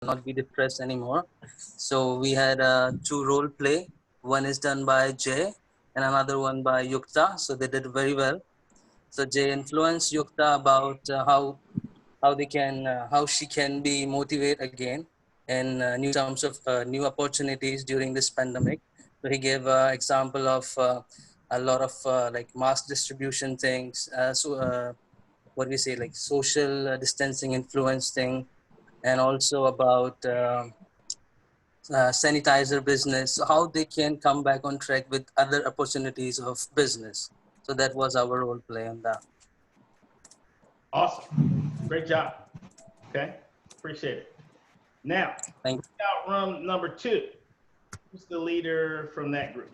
not be depressed anymore. So we had two role play. One is done by Jay and another one by Yukta. So they did very well. So Jay influenced Yukta about how she can be motivated again in new terms of new opportunities during this pandemic. So he gave example of a lot of like mass distribution things, what we say, like social distancing influence thing, and also about sanitizer business, so how they can come back on track with other opportunities of business. So that was our role play on that. Awesome. Great job. Okay. Appreciate it. Now, Thank out room number 2. Who's the leader from that group?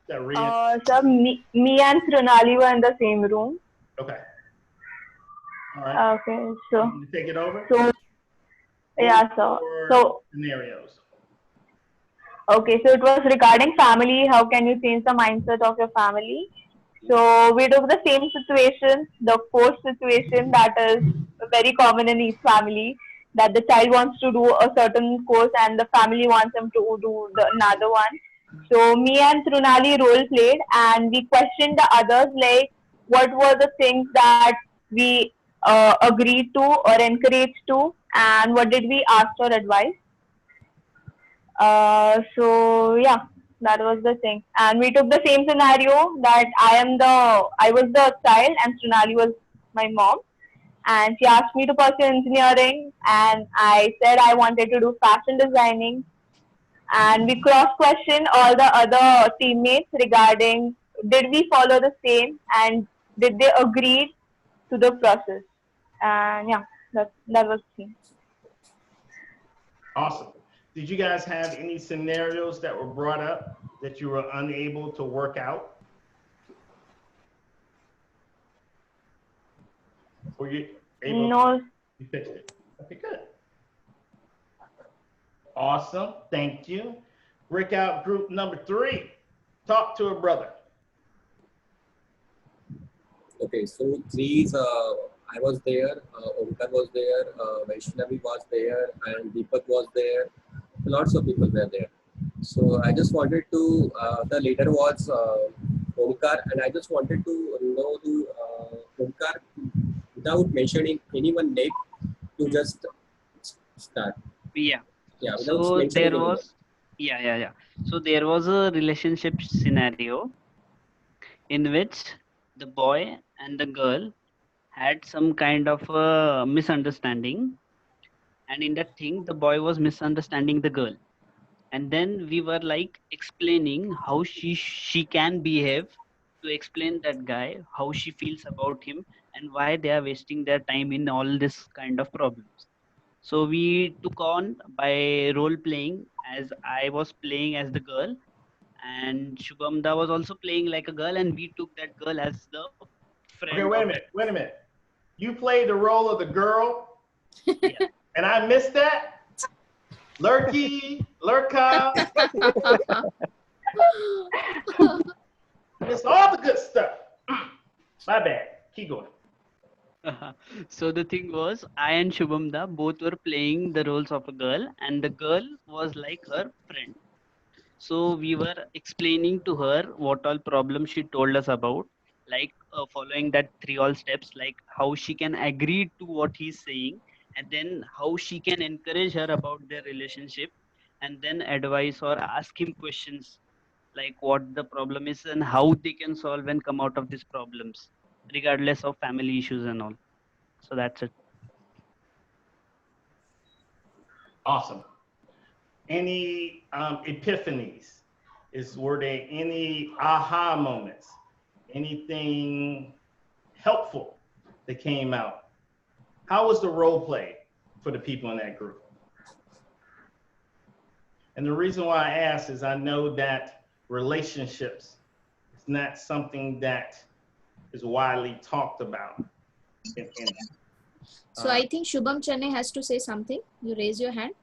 That Rian? So me and Trunali were in the same room. Okay. All right. Okay, so You take it over. yeah, so scenarios. okay, so it was regarding family. How can you change the mindset of your family? So we took the same situation, the forced situation that is very common in each family, that the child wants to do a certain course and the family wants him to do another one. So me and Trunali role played and we questioned the others like what were the things that we agreed to or encouraged to, and what did we ask for advice. So yeah, that was the thing. And we took the same scenario that I was the child and Sonali was my mom. And she asked me to pursue engineering and I said I wanted to do fashion designing. And we cross-questioned all the other teammates regarding did we follow the same and did they agree to the process. And yeah, that was the thing. Awesome. Did you guys have any scenarios that were brought up that you were unable to work out? Were you able No. to fix it? Okay, good. Awesome. Thank you. Breakout group number 3. Talk to a brother. Okay, so 3 is I was there, Omkar was there, Vaishnavi was there, and Deepak was there. Lots of people were there. So I just wanted to, the leader was Omkar, and I just wanted to know the Omkar, without mentioning anyone name, to just start. Yeah. Yeah, So there was, So there was a relationship scenario in which the boy and the girl had some kind of a misunderstanding, and in that thing the boy was misunderstanding the girl, and then we were like explaining how she can behave, to explain that guy how she feels about him and why they are wasting their time in all this kind of problems. So we took on by role playing, as I was playing as the girl and Shubhamda was also playing like a girl, and we took that girl as the friend. Okay, wait a minute. You played the role of the girl, Yeah. and I missed that? Lurka. It's all the good stuff. My bad. Keep going. So the thing was, I and Shubhamda both were playing the roles of a girl, and the girl was like her friend. So we were explaining to her what all problems she told us about, like following that 3 all steps, like how she can agree to what he's saying, and then how she can encourage her about their relationship, and then advise or ask him questions like what the problem is and how they can solve and come out of these problems, regardless of family issues and all. So that's it. Awesome. Any epiphanies? Were there any aha moments? Anything helpful that came out? How was the role play for the people in that group? And the reason why I ask is I know that relationships is not something that is widely talked about. So I think Shubham Chennai has to say something. You raise your hand.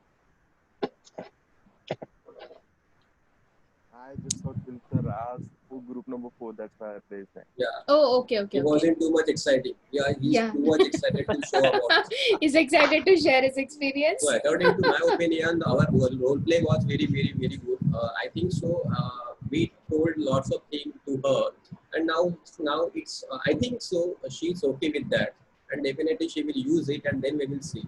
I just thought Will sir asked group number 4. That's why I placed that. Yeah. Oh, okay, He okay, okay. wasn't too much exciting. Yeah, he's Yeah. too much excited to show about it. He's excited to share his experience. So according to my opinion, our role play was very, very, very good. I think so. We told lots of things to her, and now it's. I think so. She's okay with that, and definitely she will use it, and then we will see.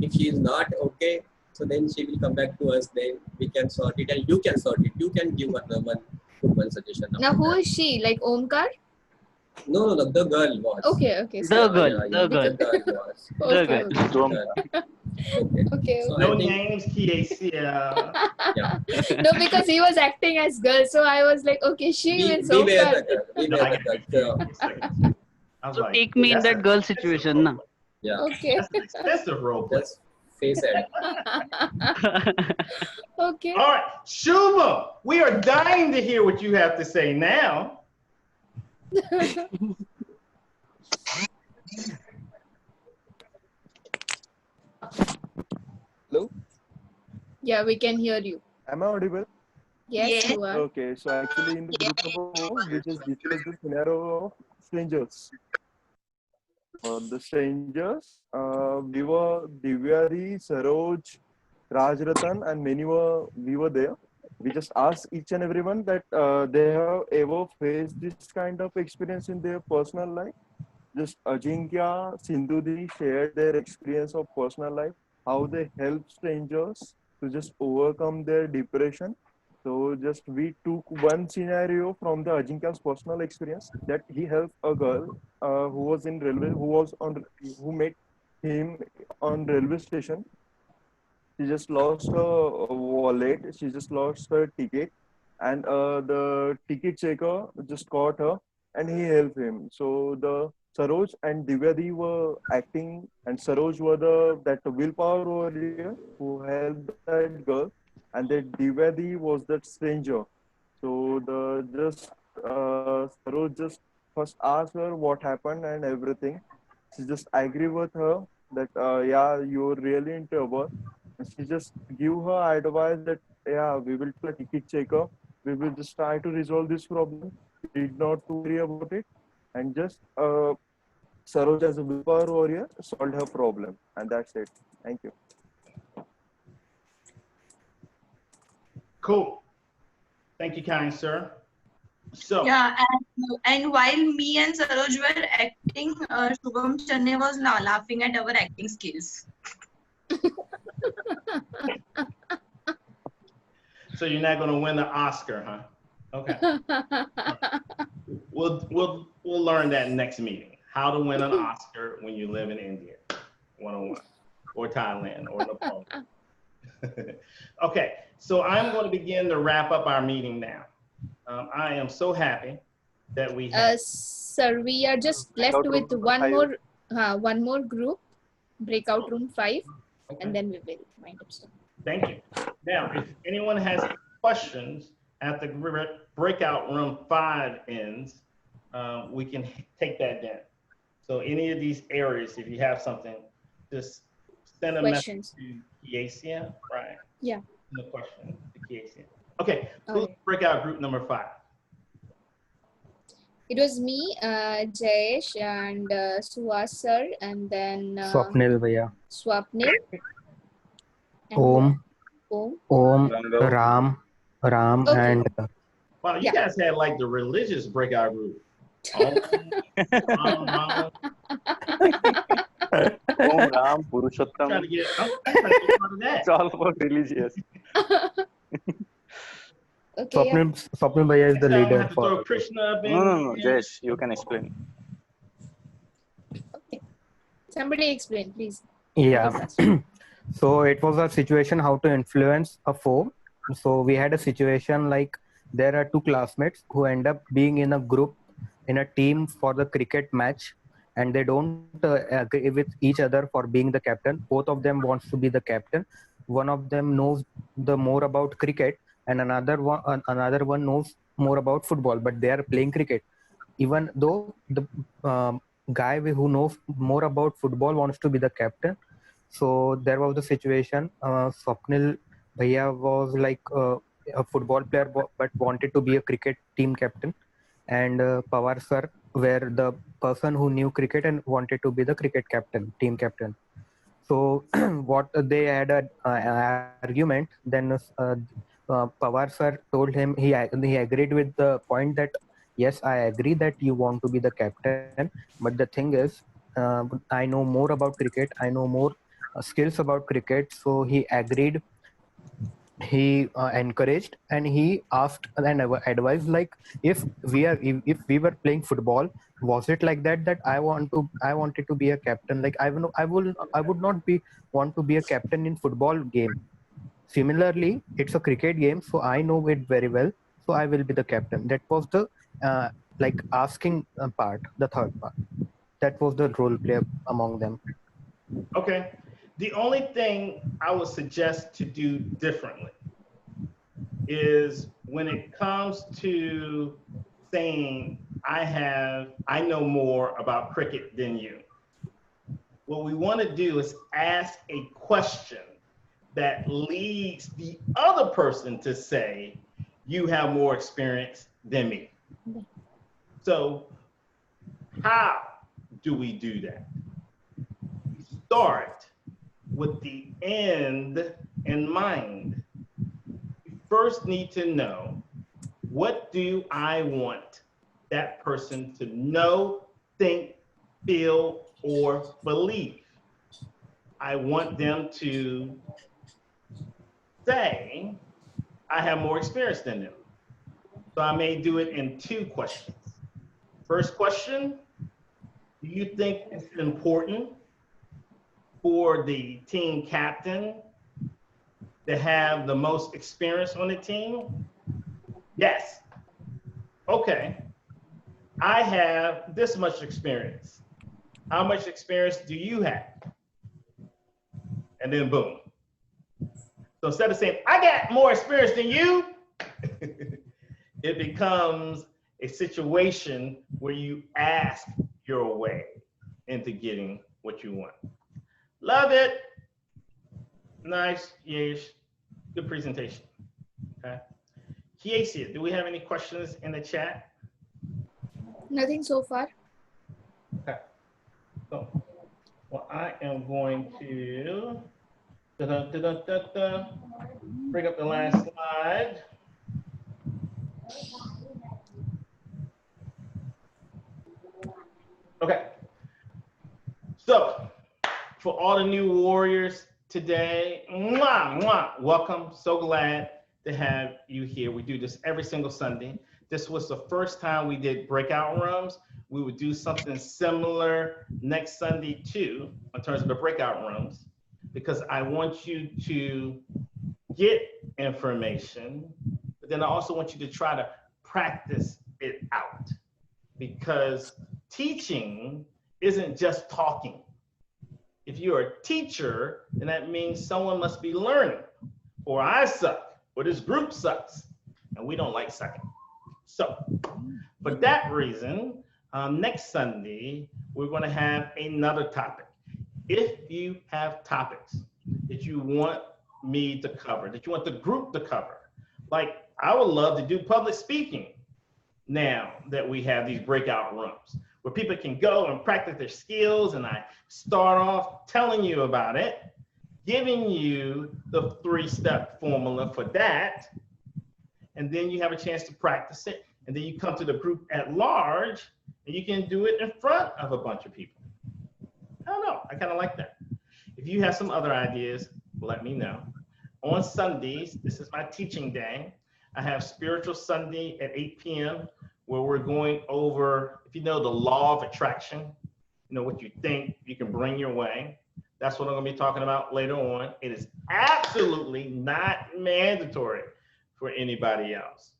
If she is not okay, so then she will come back to us. Then we can sort it, and you can sort it. You can give her one suggestion. Now, who is she? Like Omkar? No, the girl was. Okay, okay. The So, girl, Yeah, the girl, the girl was. the okay, girl. okay. Don't Okay. Okay. So No I think, names, Kiesia. yeah. No, because he was acting as girl, so I was like, okay, she means We were Omkar. the girl. We No, were I the get girl. it. So, I was So like, take me in that's that an girl expensive situation, role na. play. yeah. Okay. That's an expensive role play. Just face it. Okay. All right, Shubham, we are dying to hear what you have to say now. Hello? Yeah, we can hear you. Am I audible? Yes, you are. Okay, so actually in the group number 4, we just discussed the scenario of strangers. The strangers, we were Divyari, Saroj, Rajratan, and we were there. We just asked each and everyone that they have ever faced this kind of experience in their personal life. Just Ajinkya, Sindhudi shared their experience of personal life, how they help strangers to just overcome their depression. So just we took one scenario from the Ajinkya's personal experience that he helped a girl who was in railway, who met him on railway station. She just lost her wallet. She just lost her ticket, and the ticket checker just caught her, and he helped him. So the Saroj and Divyadi were acting, and Saroj were that willpower warrior who helped that girl, and that Divyadi was that stranger. So the just Saroj just first asked her what happened and everything. She just agree with her that yeah, you're really in trouble. And she just give her advice that yeah, we will take a ticket checker. We will just try to resolve this problem. You need not to worry about it. And just Saroj as a willpower warrior solved her problem. And that's it. Thank you. Cool. Thank you, kind sir. So, Yeah, and while me and Saroj were acting, Shubham Channe was laughing at our acting skills. so you're not going to win the Oscar, huh? Okay. We'll learn that next meeting. How to win an Oscar when you live in India, 101, or Thailand, or Nepal. Okay, so I'm going to begin to wrap up our meeting now. I am so happy that we have. Sir, we are just left with one more group, breakout room 5, and then we will wind up soon. Thank you. Now, if anyone has questions at the breakout room 5 ends, we can take that down. So any of these areas, if you have something, just send a Questions. message to Kiasia, right? Yeah. No question to Kiasia. Okay, who's Okay. breakout group number 5? It was me, Jayesh, and Suhas sir, and then Swapnil Bhaiya. Swapnil. And Om, Om. Ram, Okay. and Wow, you Yeah. guys had like the religious breakout group. Om, Ram. Om Ram I'm Purushottam. trying to get part of that. It's all about religious. Okay. Yeah. Swapnil Bhaiya is the So I'm gonna leader have to throw for. Krishna up in. No, Jesh, you can explain. Okay. Somebody explain, please. Yeah. So it was a situation how to influence a foe. So we had a situation like there are two classmates who end up being in a group, in a team for the cricket match, and they don't agree with each other for being the captain. Both of them wants to be the captain. One of them knows the more about cricket, and another one knows more about football. But they are playing cricket, even though the guy who knows more about football wants to be the captain. So there was the situation. Swapnil Bhaiya was like a football player but wanted to be a cricket team captain, and Pawar sir were the person who knew cricket and wanted to be the cricket captain, team captain. So what they had an argument. Then Pawar sir told him he agreed with the point that yes, I agree that you want to be the captain, but the thing is, I know more about cricket. I know more skills about cricket. So he agreed. He encouraged and he asked and advised, like, if we were playing football, was it like that I wanted to be a captain? Like, I would not be want to be a captain in football game. Similarly, it's a cricket game, so I know it very well, so I will be the captain. That was the like asking part, the third part. That was the role play among them. Okay. The only thing I would suggest to do differently is when it comes to saying, I know more about cricket than you. What we want to do is ask a question that leads the other person to say, you have more experience than me. So how do we do that? We start with the end in mind. You first need to know, what do I want that person to know, think, feel, or believe? I want them to say, I have more experience than them. So I may do it in two questions. First question, do you think it's important for the team captain to have the most experience on the team? Yes. Okay. I have this much experience. How much experience do you have? And then boom. So instead of saying, I got more experience than you, it becomes a situation where you ask your way into getting what you want. Love it. Nice. Yes. Good presentation. Okay. Kiesia, do we have any questions in the chat? Nothing so far. Okay. So, well, I am going to bring up the last slide. Okay. So, for all the new warriors today, welcome. So glad to have you here. We do this every single Sunday. This was the first time we did breakout rooms. We would do something similar next Sunday too, in terms of the breakout rooms, because I want you to get information, but then I also want you to try to practice it out, because teaching isn't just talking. If you're a teacher, then that means someone must be learning, or I suck, or this group sucks, and we don't like sucking. So for that reason, next Sunday, we're going to have another topic. If you have topics that you want me to cover, that you want the group to cover, like I would love to do public speaking now that we have these breakout rooms where people can go and practice their skills, and I start off telling you about it, giving you the 3-step formula for that, and then you have a chance to practice it, and then you come to the group at large, and you can do it in front of a bunch of people. I don't know, I kind of like that. If you have some other ideas, let me know. On Sundays, this is my teaching day. I have Spiritual Sunday at 8 p.m. where we're going over, if you know the law of attraction, you know, what you think you can bring your way. That's what I'm going to be talking about later on. It is absolutely not mandatory for anybody else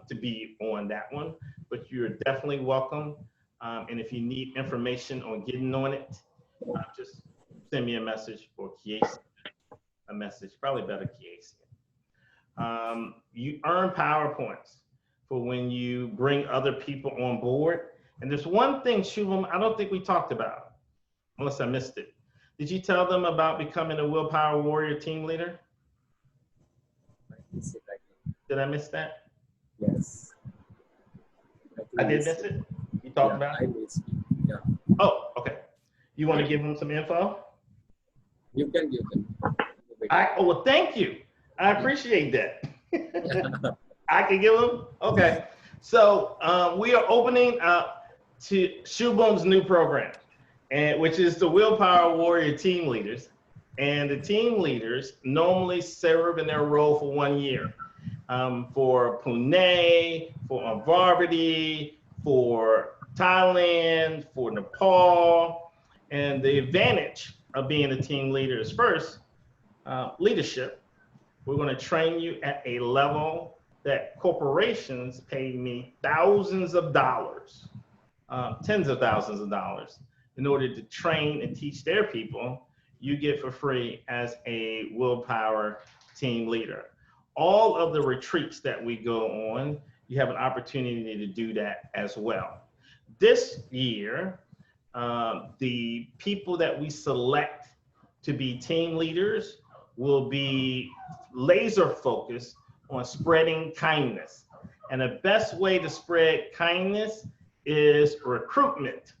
to be on that one, but you're definitely welcome. And if you need information on getting on it, just send me a message, or Kiesia a message, probably better Kiesia. You earn PowerPoints for when you bring other people on board. And there's one thing, Shubham, I don't think we talked about, unless I missed it. Did you tell them about becoming a Willpower Warrior team leader? Did I miss that? Yes. I did miss it? You talked Yeah, about I it? missed. Yeah. Oh, okay. You want to give them some info? You can give them. Oh, well, thank you. I appreciate that. I can give them? Okay. So we are opening up to Shubham's new program, and which is the Willpower Warrior Team Leaders. And the team leaders normally serve in their role for 1 year. For Pune, for Varvati, for Thailand, for Nepal. And the advantage of being a team leader is first, leadership. We're going to train you at a level that corporations pay me thousands of dollars, tens of thousands of dollars in order to train and teach their people. You get for free as a Willpower team leader. All of the retreats that we go on, you have an opportunity to do that as well. This year, the people that we select to be team leaders will be laser focused on spreading kindness. And the best way to spread kindness is recruitment,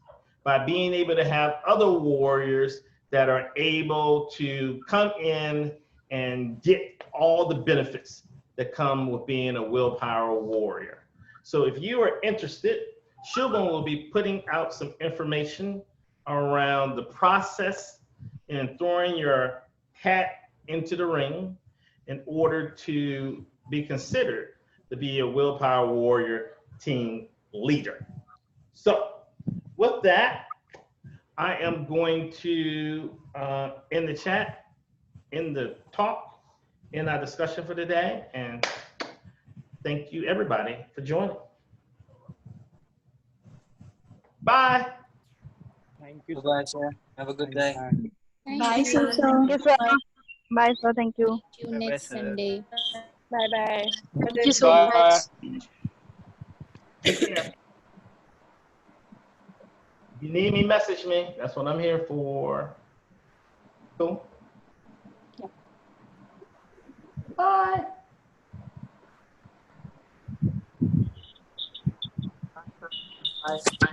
by being able to have other warriors that are able to come in and get all the benefits that come with being a Willpower Warrior. So if you are interested, Shubham will be putting out some information around the process in throwing your hat into the ring in order to be considered to be a Willpower Warrior team leader. So with that, I am going to end the chat, end the talk, end our discussion for today, and thank you everybody for joining. Bye. Thank you. Bye, sir. Have a good day. Bye, sir. Thank you, sir. Bye, sir. Thank you. See you next Sunday. Bye bye. Thank you so much. Take care. If you need me, message me. That's what I'm here for. Cool. Yeah. Bye. Bye.